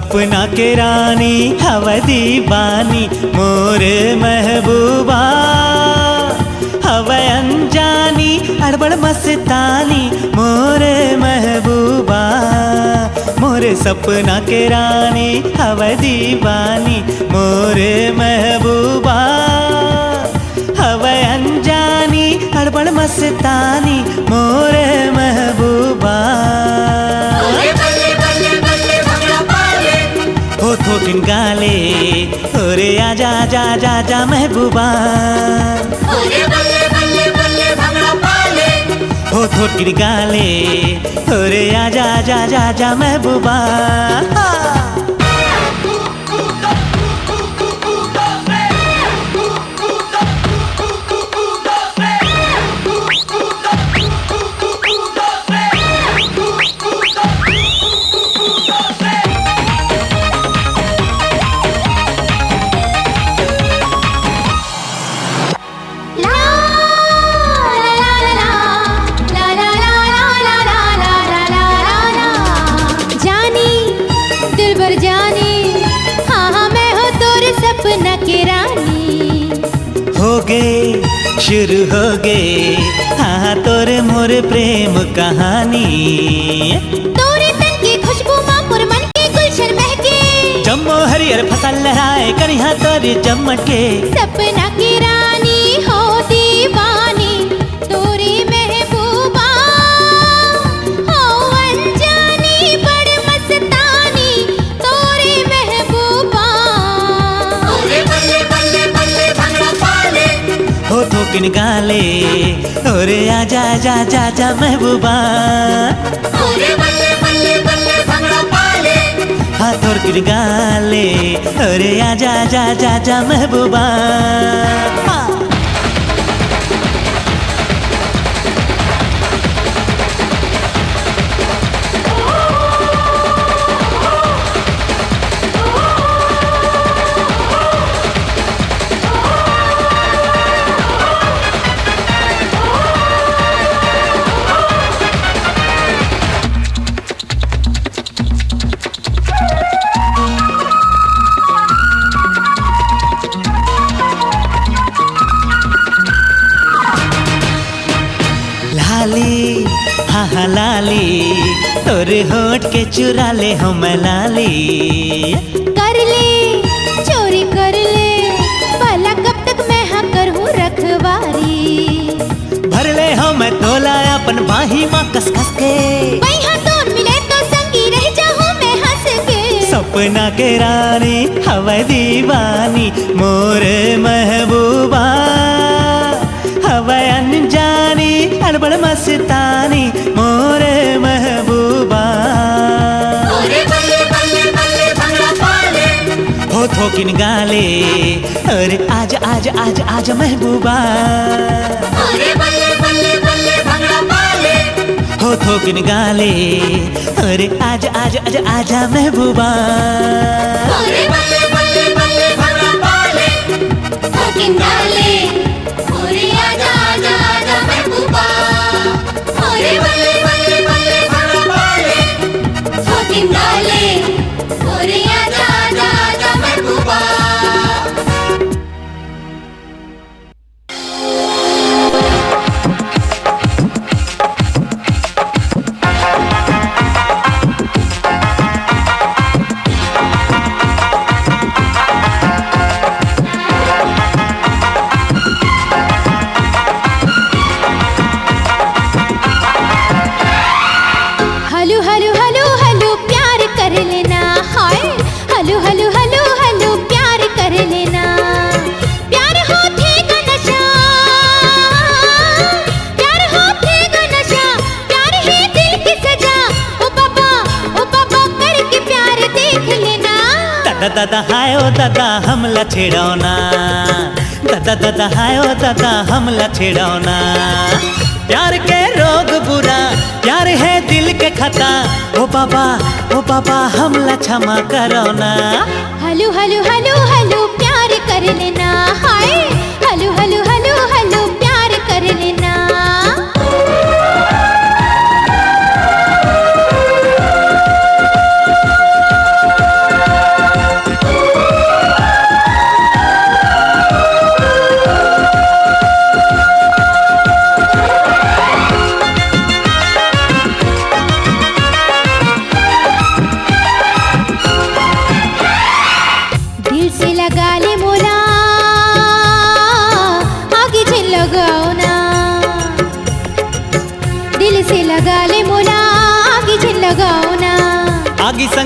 सपना के रानी हवा दीवानी मोर महबूबा, हवा अनजानी अड़बड़ मस्तानी मोर महबूबा। मोर सपना के रानी हवा दीवानी मोर महबूबा, हवा अनजानी अड़बड़ मस्तानी मोर महबूबा। हो थोकिन गाले ओरे आजा आजा आजा आजा महबूबा, हो थोकिन गाले ओरे आजा आजा आजा आजा महबूबा। शुरू हो गए हाँ तोरे मोर प्रेम कहानी, तोरे तन की खुशबू माँ मोर मन के गुलशन महके, जम्मो हरियर फसल लहराए करिहा तोरे चमके। सपना की रानी हो दीवानी तोरी महबूबा, हो अनजानी बड़ मस्तानी तोरी महबूबा। हो थोकिन गाले ओरे आजा आजा आजा आजा महबूबा, हाँ थोकिन गाले ओरे आजा आजा आजा आजा महबूबा। लाली हाँ हाँ लाली तोरे होठ के चुरा ले हम लाली, कर ले चोरी कर ले भला कब तक मैं हाँ करूँ रखवारी। भर ले हम तोला अपन बाही माँ कस कस के, वही हाँ तो मिले तो संगी रह जाऊँ मैं हंस के। सपना के रानी हवा दीवानी मोर महबूबा, हवा अनजानी अड़बड़ मस्तानी मोर महबूबा। हो थोकिन गाले अरे आज आज आज आज महबूबा, हो थोकिन गाले अरे आज आज आज आजा महबूबा। दादा हाय ओ दादा हमला छेड़ौना, दादा दादा हाय ओ दादा हमला छेड़ौना। प्यार के रोग बुरा प्यार है दिल के खता, ओ बाबा हमला क्षमा करोना। हलू हलू हलू हलू प्यार कर लेना, हाय हलू हलू हलू हलू प्यार कर लेना।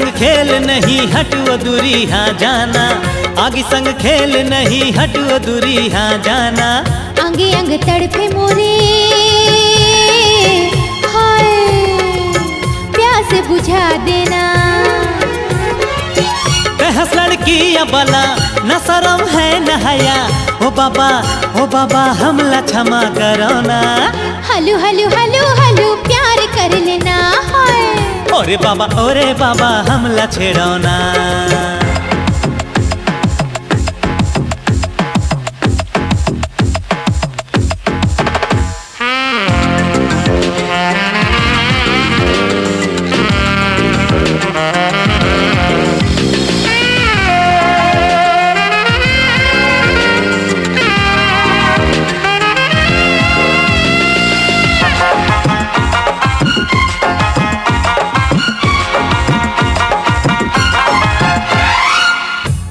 संग खेल नहीं हटो दूरी हाँ जाना, आगे संग खेल नहीं हटो दूरी हाँ जाना। अंगे अंग तड़पे मोरे हाय प्यास बुझा देना। कहस लड़की या बला न शरम है न हया, ओ बाबा हमला क्षमा करो ना। हलू हलू हलू हलू प्यार कर लेना हाय। ओरे बाबा हमला छेड़ो ना।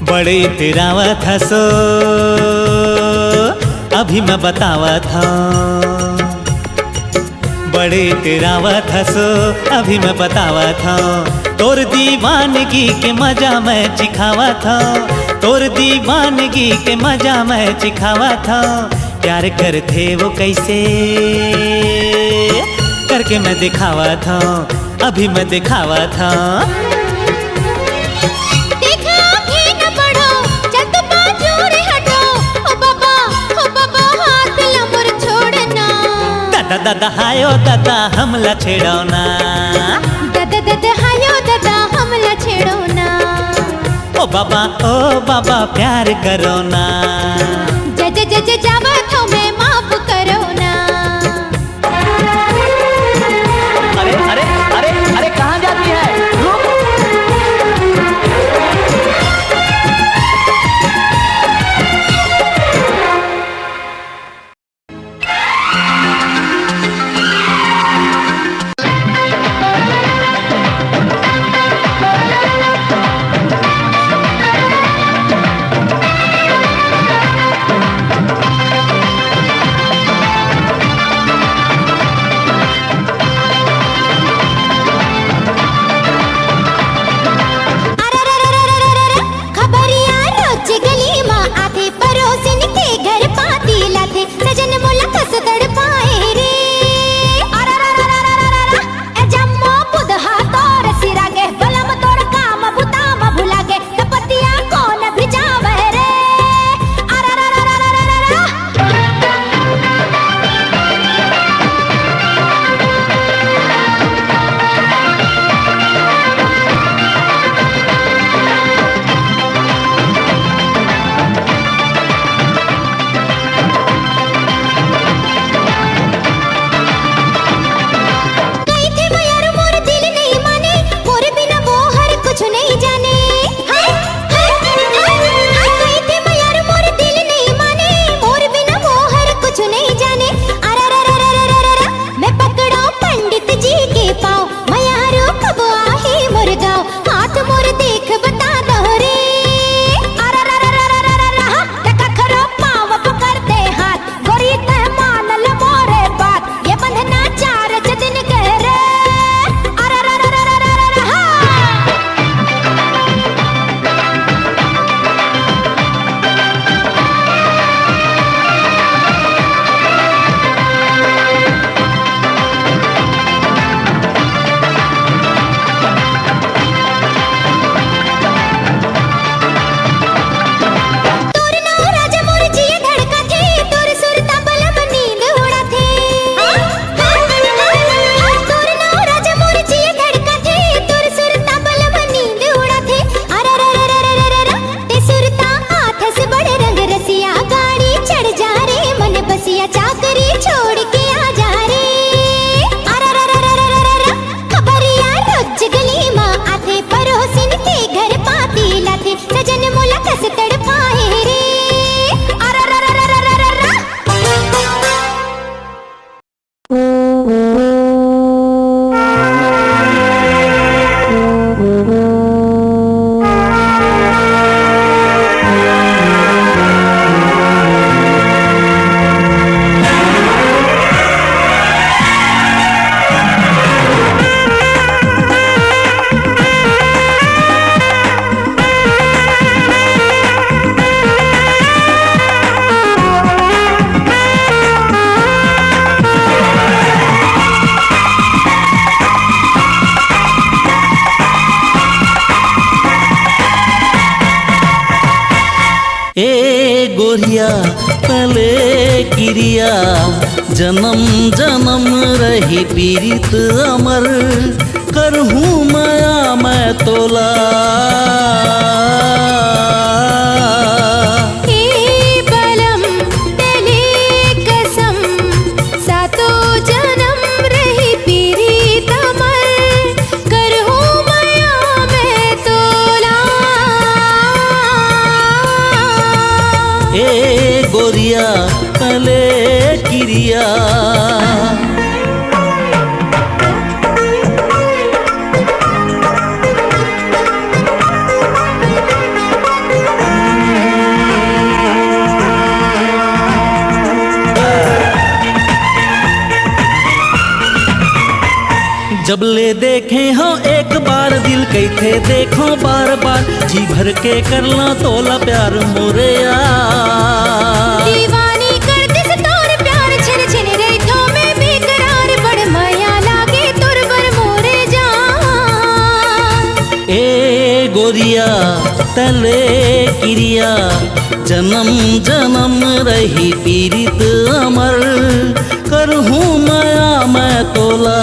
बड़े तेरावा था सो अभी मैं बतावा था, बड़े तेरावा था सो अभी मैं बतावा था। तोर दीवानगी के मजा मैं चिखावा था, तोर दीवानगी के मजा मैं चिखावा था। प्यार करते वो कैसे करके मैं दिखावा था, अभी मैं दिखावा था। दादा हायो दादा हमला छेड़ो ना। दादा हायो दादा हमला छेड़ो ना। ओ बाबा प्यार करो ना। जज जावा तो मैं माफ करो ना। अरे अरे अरे अरे कहाँ जाती है? ए गोरिया पहले किरिया जन्म जन्म रही पीरित अमर करहूँ माया मैं तोला। गोरिया पहले किरिया जब ले देखे हो एक बार दिल कैथे देखो बार बार जी भर के करला तोला प्यार मोरे यार। दीवानी कर दिस तोर प्यार छिन छिन रही थो में बेकरार बड़ माया लागे तोर बर मोरे जान। ए गोरिया तले किरिया जन्म जन्म रही पीरित अमर करहूँ माया मैं तोला।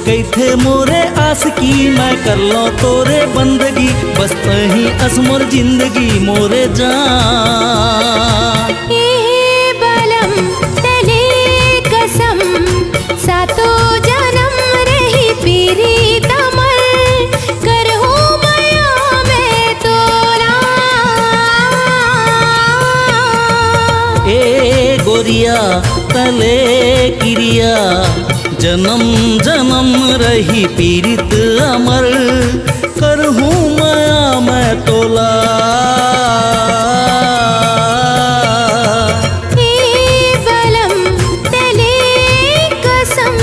कैथे मोरे आस की मैं कर लो तोरे बंदगी बस तही असमर जिंदगी मोरे जान। बलम तले कसम सातो जन्म रही पीरी तमर करहूँ माया मैं तोला। ए गोरिया तले किरिया जन्म जन्म रही पीरित अमर करहूँ माया मैं तोला। बलम तले कसम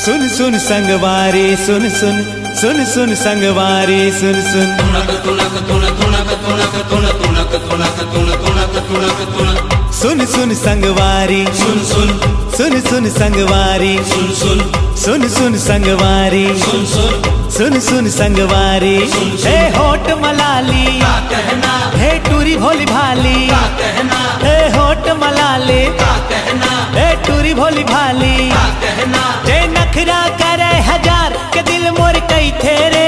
सुन सुन संगवारी सुन सुन सुन सुन संगवारी सुन सुन सुन सुन संगवारी सुन सुन सुन सुन संगवारी सुन सुन सुन सुन संगवारी सुन सुन सुन सुन संगवारी हे होठ मलाली हे टूरी भोली भाली हे होठ मलाली हे टूरी भोली भाली जे नखरा करे हजार के दिल मोर कई थेरे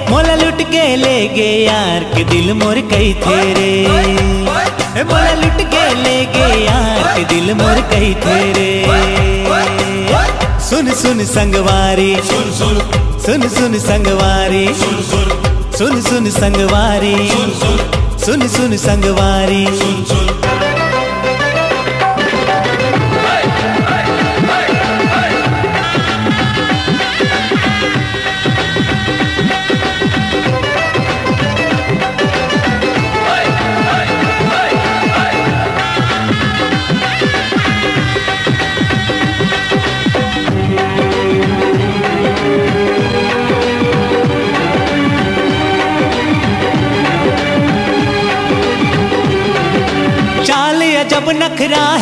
मोला लुट के ले गे यार के दिल मोर कई थेरे मोला लुट के ले गे यार के दिल मोर कई थेरे। सुन सुन संगवारी सुन सुन सुन सुन संगवारी सुन सुन सुन सुन संगवारी सुन सुन सुन सुन संगवारी सुन सुन।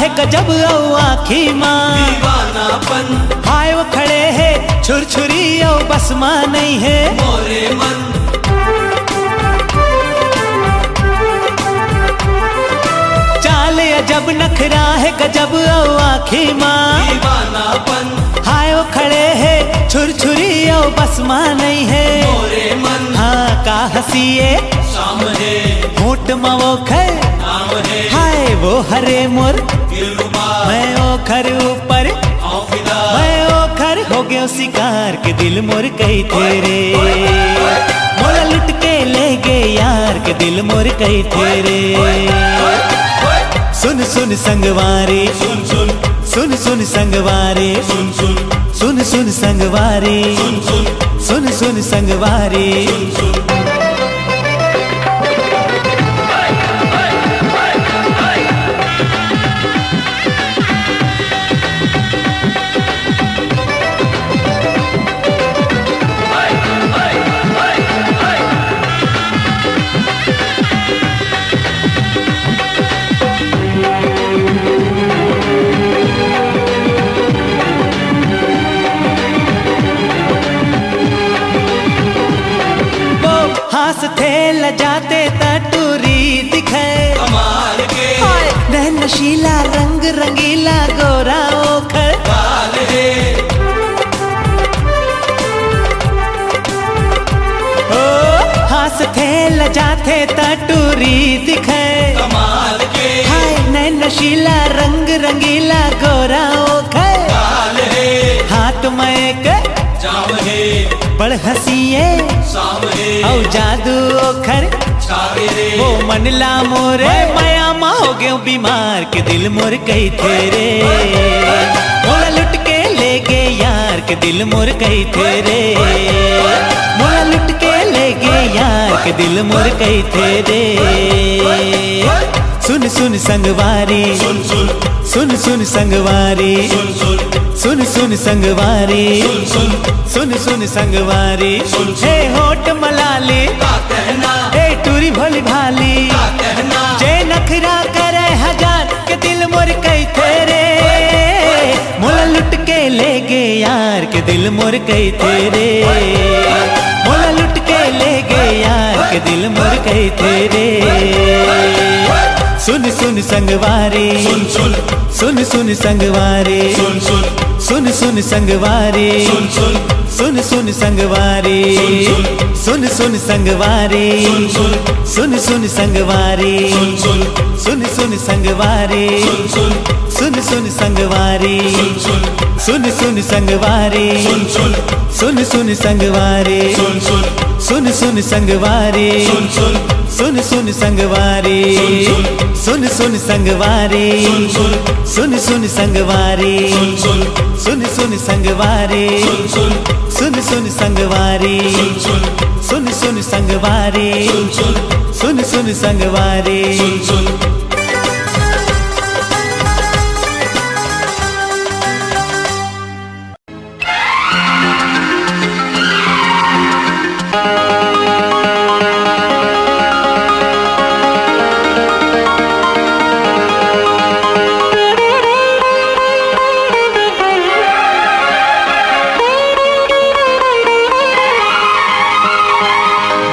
है गजब औ आखी माँ दीवानापन हाय वो खड़े है छुरछुरी औ बस माँ नहीं है मोरे मन चाल अजब नखरा है गजब औ आखी माँ दीवानापन हाय वो खड़े है छुरछुरी औ बस माँ नहीं है मोरे मन हाँ का हसीए शाम है होठ मवो खर नाम है हाय वो हरे मोर दिलरुबा मैं ओखर ऊपर औफिदा मैं ओखर हो गयो शिकार के दिल मोर कही तेरे मोला लुट के ले गए यार के दिल मोर कही तेरे सुन सुन संगवारी सुन सुन सुन सुन संगवारी सुन सुन सुन सुन संगवारी सुन सुन सुन सुन संगवारी सुन सुन हास थे लजाते टूरी दिखे कमाल के नैन नशीला रंग रंगीला गोरा ओखर बाल है ओ हास थे लजाते टूरी दिखे कमाल के हाय नैन नशीला रंग रंगीला गोरा ओखर बाल है हाथ में एक जाम है बड़ हसीए शाम है औ जादू ओखर छागे रे वो मनला मोरे माया माँ हो गयो बीमार के दिल मोर कही तेरे मोला लुट के ले गए यार के दिल मोर कही तेरे मोला लुट के ले गए यार के दिल मोर कही तेरे सुन सुन संगवारी सुन सुन सुन सुन संगवारी सुन सुन सुन सुन संगवारी सुन सुन सुन सुन संगवारी सुन सुन। हे होठ मलाली का कहना हे टूरी भोली भाली का कहना जे नखरा करे हजार के दिल मोर कही तेरे मोला लुट के ले गए यार के दिल मोर कही तेरे मोला लुट के ले गए यार के दिल मोर कही तेरे सुन सुन संगवारी सुन सुन सुन सुन संगवारी सुन सुन सुन सुन संगवारी सुन सुन सुन सुन संगवारी सुन सुन संगवारी सुन सुन सुन सुन संगवारी सुन सुन सुन सुन संगवारी सुन सुन सुन सुन संगवारी सुन सुन सुन सुन संगवारी सुन सुन सुन सुन संगवारी सुन सुन सुन सुन संगवारी सुन सुन सुन सुन संगवारी सुन सुन संगवारी सुन सुन संगवारी सुन सुन संगवारी सुन सुन संगवारी सुन सुन संगवारी सुन सुन संगवारी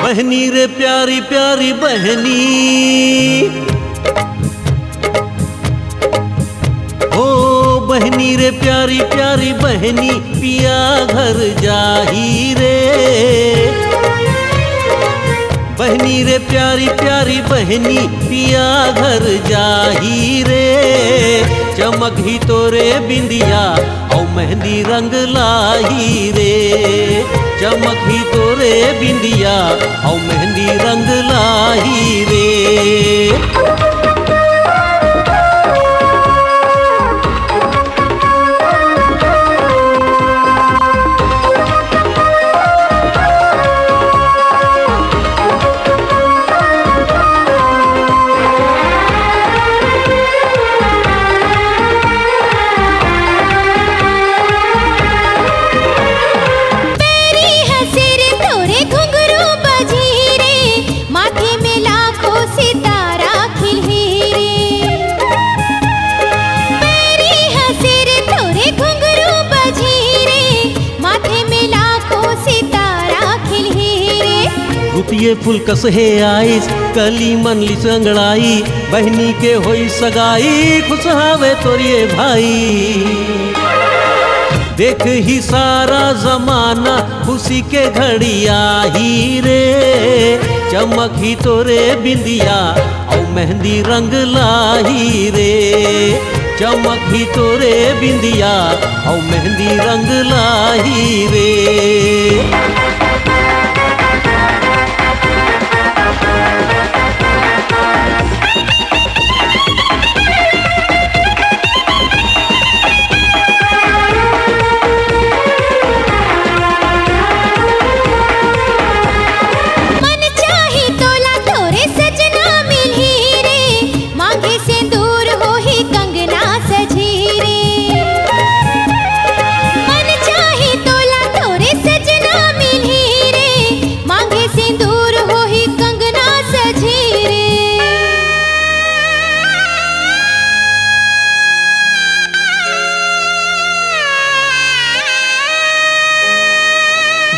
बहनी रे प्यारी प्यारी बहनी, ओ बहनी रे प्यारी प्यारी बहनी, पिया घर जाही रे। बहनी रे प्यारी प्यारी बहनी, पिया घर जाही रे। चमक ही तोरे बिंदिया औ मेहंदी रंग लाही रे। चमक ही तोरे बिंदिया औ मेहंदी रंग लाही रे। माथे में लाखों सितारा रुतिये फूल कसहे आइस कली मन लिस अंगड़ाई बहनी के होई सगाई खुश हावे तोरिए भाई। देख ही सारा जमाना खुशी के घड़ी आई रे चमक ही तोरे बिंदिया औ मेहंदी रंग लाई रे चमक ही तोरे बिंदिया औ मेहंदी रंग लाई रे।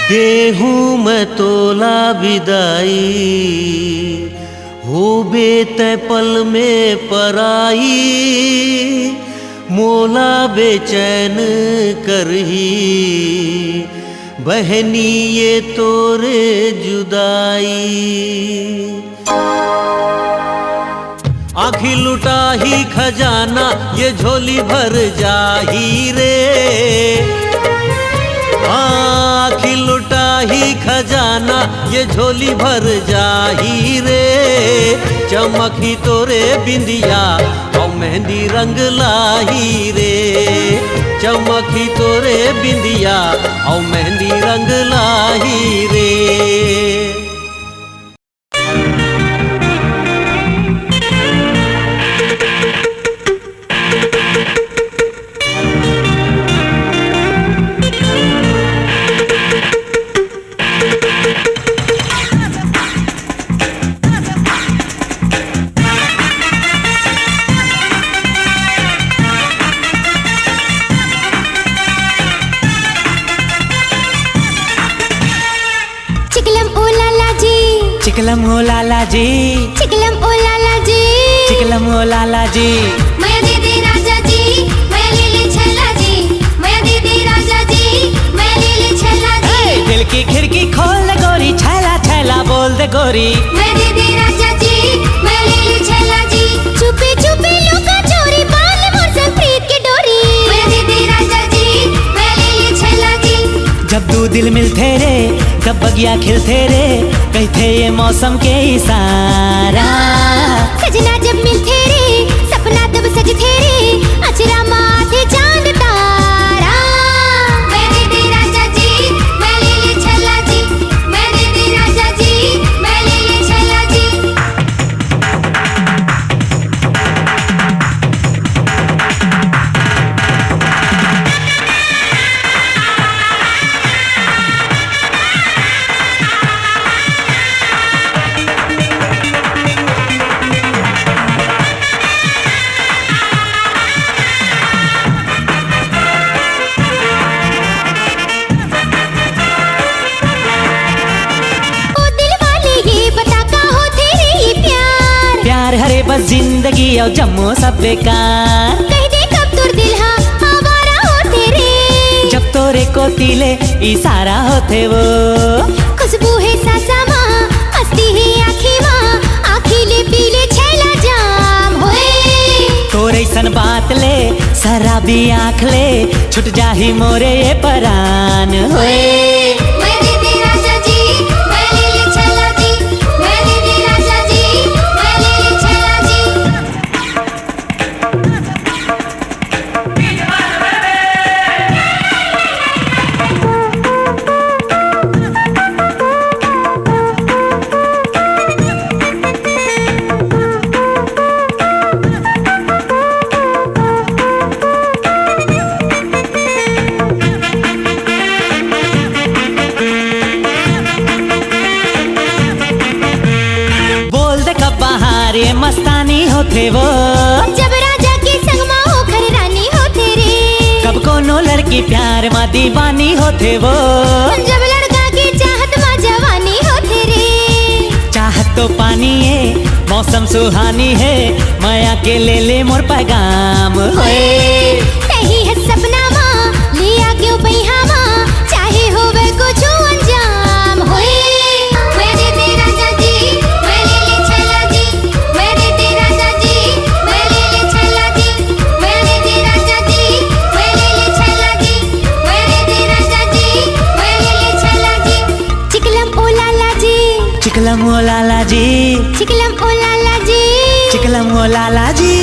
देहूँ मैं तोला विदाई हो बेतै पल में पराई मोला बेचैन करही बहनी ये तोरे जुदाई। आँखी लुटा ही खजाना ये झोली भर जाही रे आँखी लुटा ही खजाना ये झोली भर जाही रे चमक ही तोरे बिंदिया औ मेहंदी रंग लाही रे चमक ही तोरे बिंदिया औ मेहंदी रंग लाही रे। चिकलम ओ लाला जी चिकलम ओ लाला जी चिकलम ओ लाला जी मैं दीदी राजा जी मैं लीली छला जी मैं दीदी राजा जी मैं लीली छला जी। दिल की खिड़की खोल दे गोरी छैला छैला बोल दे गोरी मैं दीदी राजा जी मैं लीली छला जी छुपे छुपे लुका चोरी बांध मोर संग प्रीत की डोरी मैं दीदी राजा जी मैं लीली छला जी। जब दो दिल मिलते रे तब बगिया खिलते रे कहते ये मौसम के इशारा सजना जब मिलते रे सपना तब सजते रे अचरा माथे चांद तारा। मैं दीदी राजा जी मैं लीली छला जी मैं दीदी राजा जी मैं लीली छला जी। हरे बस जिंदगी और जम्मो सब बेकार कह दे कब तुर दिल हा आवारा होते रे जब तोरे को तिले इशारा होते वो खुशबू है सासा माँ हंसती है आँखी माँ आँखी ले पीले छैला जाम होए तोरे सन बात ले शराबी आँख ले छुट जाही मोरे ये परान होए। ये मस्तानी होते वो जब राजा के संग माँ होकर रानी होते रे कब कोनो लड़की प्यार माँ दीवानी होते वो जब लड़का की चाहत माँ जवानी होते रे दो पानी है मौसम सुहानी है माया के ले मोर पैगाम होए नहीं है सपना माँ लिया क्यों पहिया माँ चाहे होवे कुछ अंजाम होए मैं देते राजा जी मैं ले ले छला जी मैं देते राजा जी मैं ले ले छला जी मैं देते राजा जी मैं ले ले छला जी मैं देते राजा जी मैं ले ले छला जी चिकलम ओ लाला जी चिकलम ओ लाला जी चिकलम ओ लाला जी चिकलम ओ लाला जी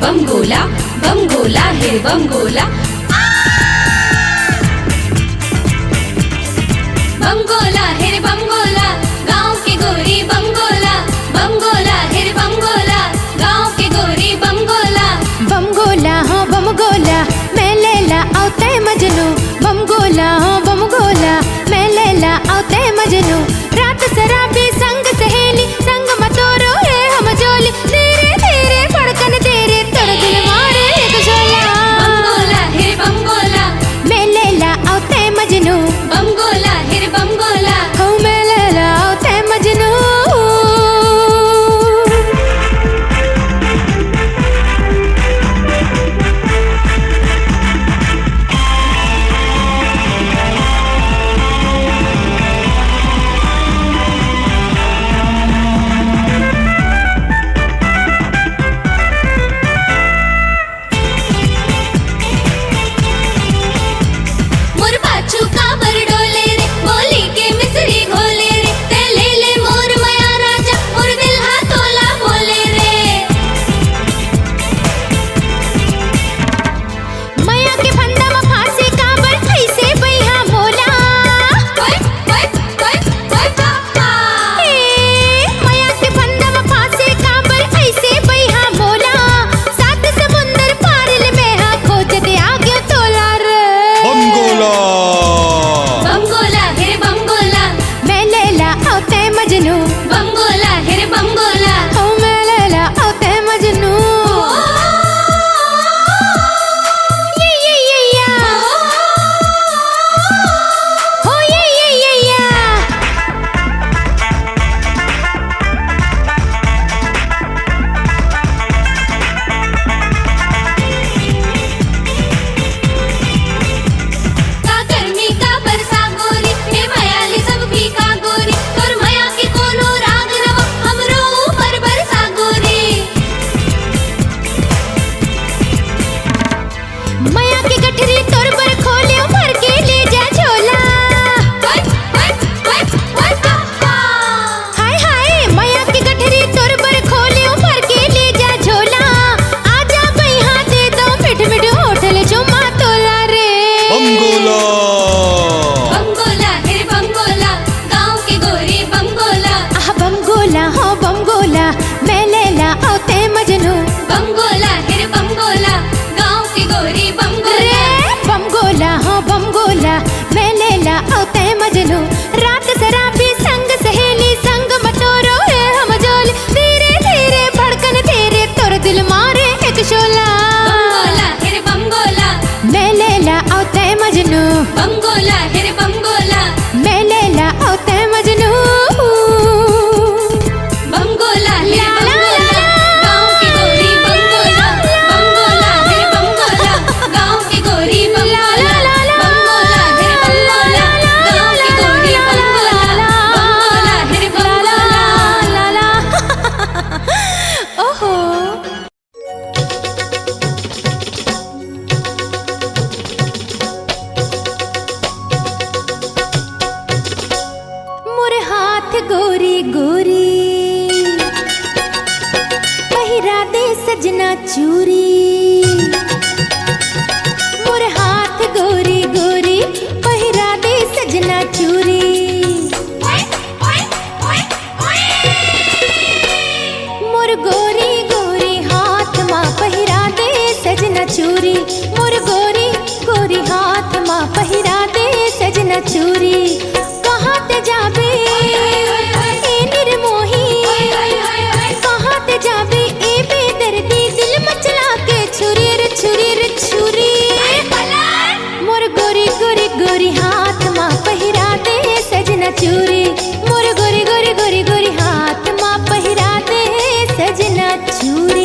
बम गोला बम गोला है बम गोला बम गोला है रे बम गोला गाँव के गोरी बम गोला है रे बम गोला गाँव के गोरी बम गोला हाँ बम गोला मैं लैला औते मजनू बम गोला हाँ बम गोला मैं लैला औते मजनू रात शराबी संग सहेली संग मतोरो है हम जोली धीरे धीरे फड़कन तेरे तोड़ दिल मारे एक झोला बम गोला है रे बम गोला मैं लैला औते मजनू बम गोला है रे बम गोला हो मैं लैला औते मजनू गोरी पहिरा दे सजना चूरी मोर हाथ गोरी गोरी पहिरा दे सजना चूरी मोर गोरी गोरी हाथ माँ पहिरा दे सजना चूरी मोर गोरी गोरी हाथ माँ पहिरा दे सजना चूरी कहाँ ते जाबे ए निर्मोही कहाँ ते जाबे ए बेदर्दी दिल मचला के छुरी रे छुरी रे छुरी मोर गोरी गोरी गोरी हाथ माँ पहिरा दे सजना चूरी मोर गोरी गोरी गोरी गोरी हाथ माँ पहिरा दे सजना चूरी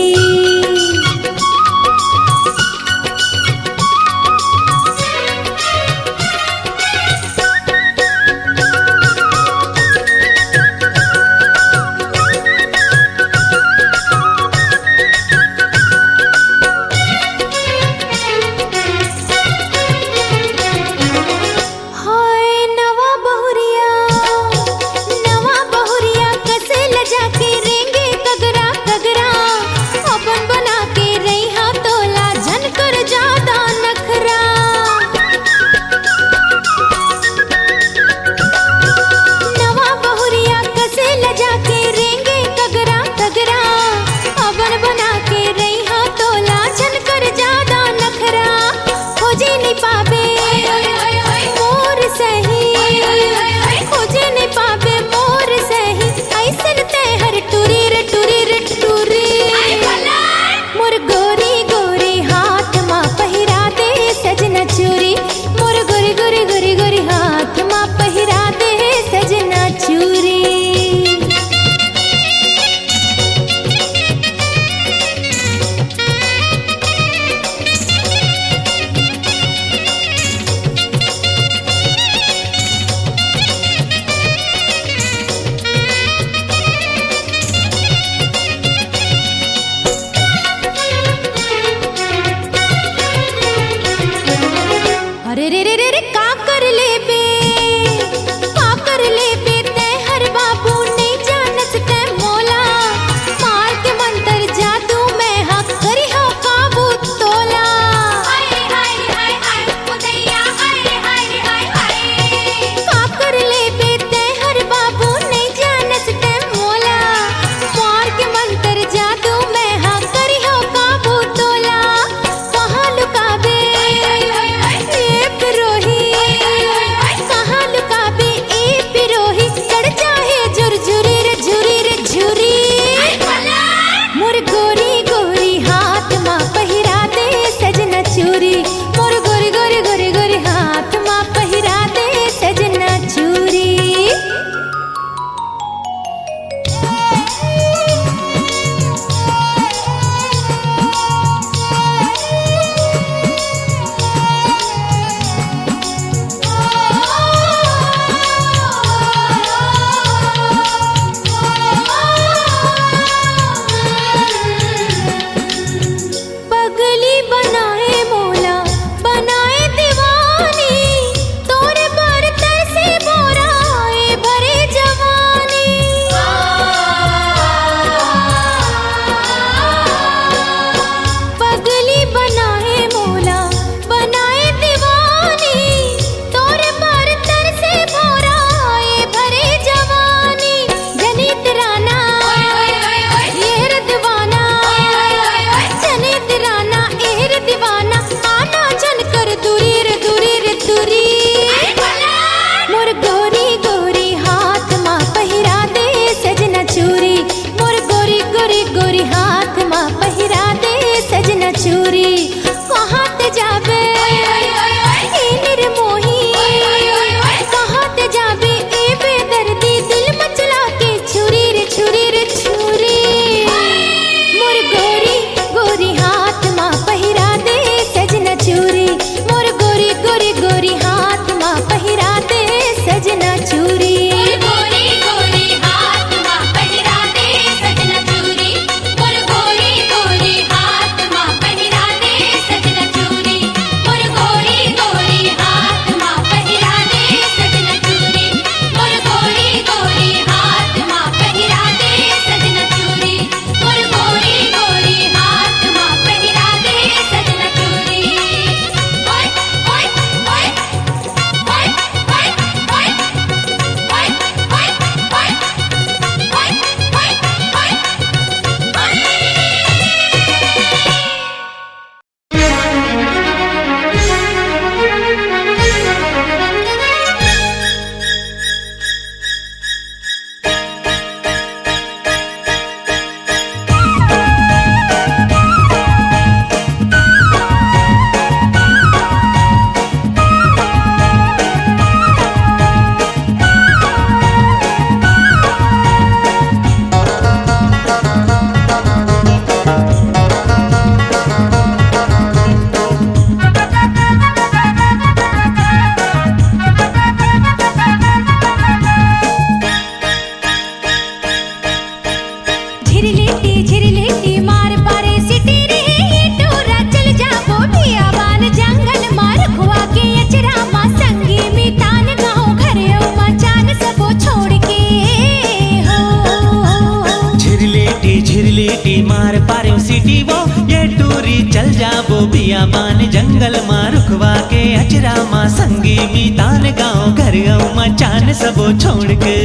बियाबान जंगल माँ रुखवा के अचरा माँ संगी मी तान गाँव घर गाँव माँ चान सबो छोड़ के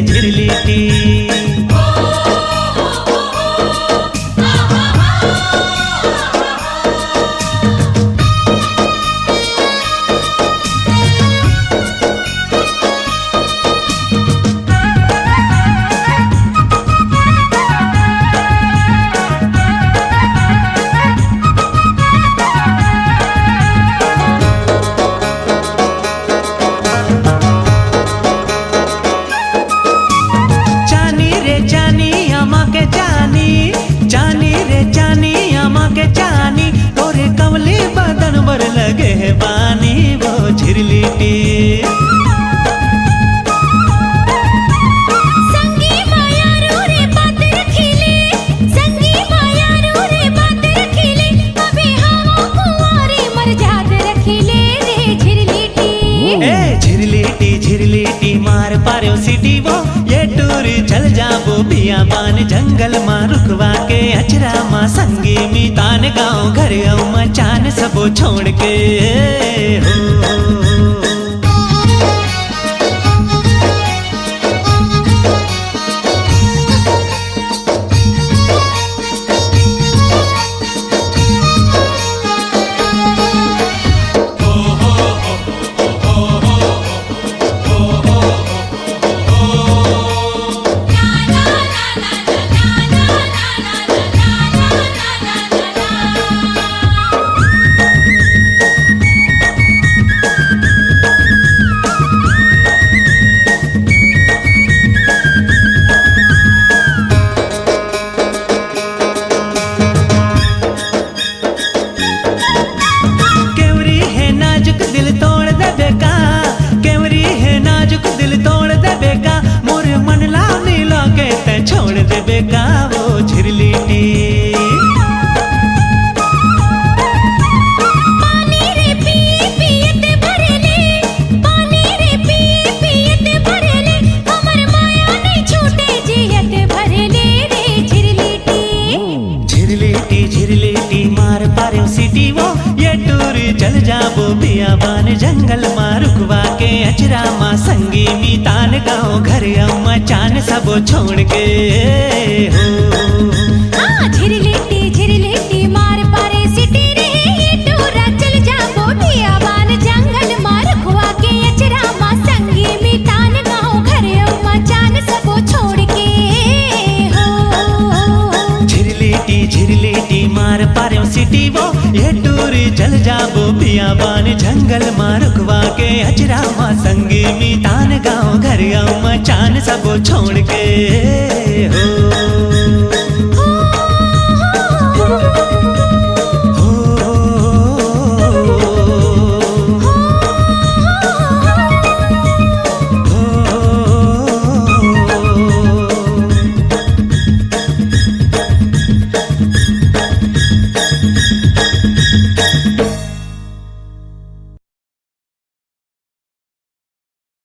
झिरलिटी जानी तोरे कमली बदन बर लगे है बानी वो झिरलिटी संगी माया रो रे बात रखीले संगी माया रो रे बात रखीले अबे हवा कुंवारी मर जात रखीले रे झिरलिटी ए झिरलिटी झिरलिटी मार पारो सिटी वो ये टूर चल जाबो बियाबान जंगल माँ रुखवा के अचरा माँ संगी मी तान गाँव घर गाँव माँ चान सबो छोड़ के हो छोड़ दे बेका वो झिरलिटी पानी रे पिए पियत भरले पानी रे पिए पियत भरले हमर माया नहीं छूटे जियत भरले रे झिरलिटी झिरलिटी झिरलिटी मार पारो सिटी वो ये टूर चल जाबो बियाबान जंगल माँ रुखवा के अचरा माँ संगी मी तान गाँव घर गाँव माँ चान सबो छोड़ के हो झिरलिटी झिरलिटी मार पारे सिटी रे ये टूरा चल जाबो बियाबान जंगल माँ रुखवा के अचरा माँ संगी मी तान गाँव घर माँ चान सबो छोड़ के हो झिरलिटी झिरलिटी मार पारो सिटी वो ये टूर चल जाबो बियाबान जंगल माँ रुखवा के अचरा माँ संगी मी तान गाँव घर गाँव माँ चान सबो छोड़ के हो